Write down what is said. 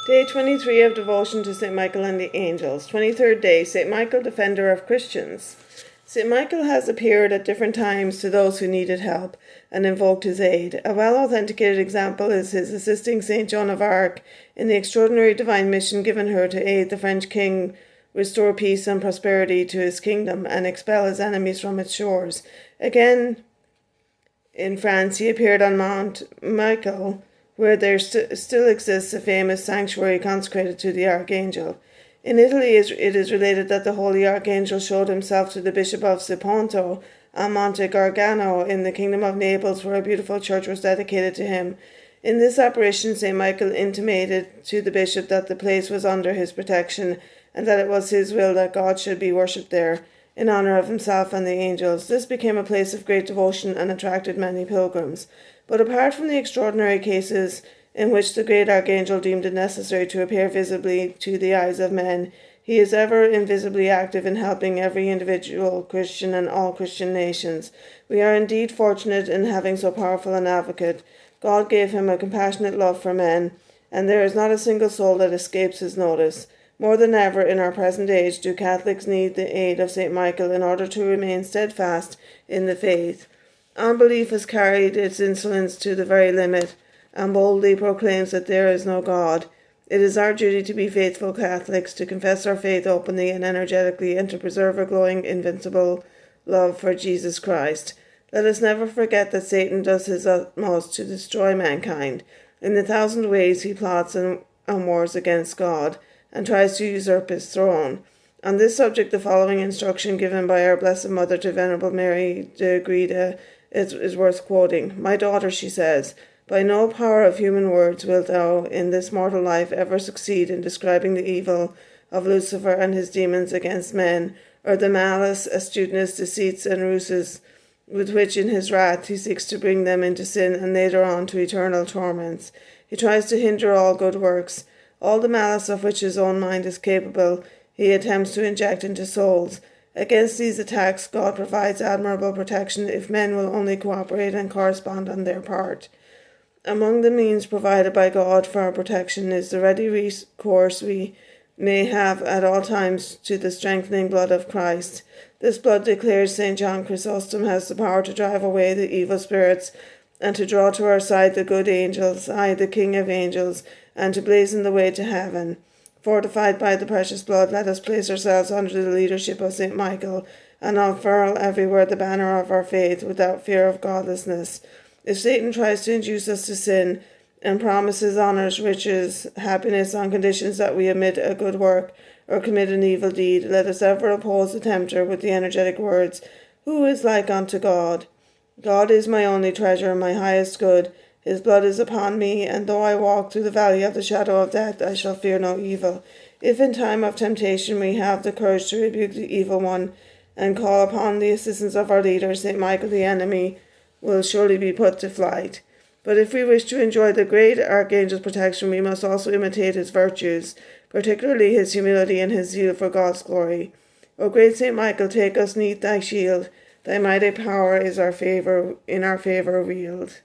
Day 23 of Devotion to St. Michael and the Angels. 23rd day, St. Michael, Defender of Christians. St. Michael has appeared at different times to those who needed help and invoked his aid. A well-authenticated example is his assisting St. Joan of Arc in the extraordinary divine mission given her to aid the French king restore peace and prosperity to his kingdom and expel his enemies from its shores. Again, in France, he appeared on Mount Michael, where there still exists a famous sanctuary consecrated to the Archangel. In Italy, it is related that the Holy Archangel showed himself to the Bishop of Siponto on Monte Gargano in the Kingdom of Naples, where a beautiful church was dedicated to him. In this apparition, St. Michael intimated to the bishop that the place was under his protection and that it was his will that God should be worshipped there in honour of himself and the angels. This became a place of great devotion and attracted many pilgrims. But apart from the extraordinary cases in which the great Archangel deemed it necessary to appear visibly to the eyes of men, he is ever invisibly active in helping every individual Christian and all Christian nations. We are indeed fortunate in having so powerful an advocate. God gave him a compassionate love for men, and there is not a single soul that escapes his notice. More than ever in our present age do Catholics need the aid of St. Michael in order to remain steadfast in the faith. Unbelief has carried its insolence to the very limit and boldly proclaims that there is no God. It is our duty to be faithful Catholics, to confess our faith openly and energetically, and to preserve a glowing, invincible love for Jesus Christ. Let us never forget that Satan does his utmost to destroy mankind. In 1,000 ways he plots and wars against God and tries to usurp his throne. On this subject, the following instruction given by our Blessed Mother to Venerable Mary de Greda is worth quoting. "My daughter," she says, "by no power of human words wilt thou in this mortal life ever succeed in describing the evil of Lucifer and his demons against men, or the malice, astuteness, deceits, and ruses with which in his wrath he seeks to bring them into sin and later on to eternal torments. He tries to hinder all good works. All the malice of which his own mind is capable he attempts to inject into souls. Against these attacks, God provides admirable protection if men will only cooperate and correspond on their part. Among the means provided by God for our protection is the ready recourse we may have at all times to the strengthening blood of Christ. This blood, declares St. John Chrysostom, has the power to drive away the evil spirits and to draw to our side the good angels, aye, the King of angels, and to blazon the way to heaven. Fortified by the precious blood, let us place ourselves under the leadership of St. Michael and unfurl everywhere the banner of our faith without fear of godlessness. If Satan tries to induce us to sin and promises honours, riches, happiness on conditions that we omit a good work or commit an evil deed, let us ever oppose the tempter with the energetic words, "Who is like unto God? God is my only treasure, my highest good. His blood is upon me, and though I walk through the valley of the shadow of death, I shall fear no evil." If in time of temptation we have the courage to rebuke the evil one and call upon the assistance of our leader, St. Michael, the enemy will surely be put to flight. But if we wish to enjoy the great Archangel's protection, we must also imitate his virtues, particularly his humility and his zeal for God's glory. O great St. Michael, take us neath thy shield. Thy mighty power is in our favour wield.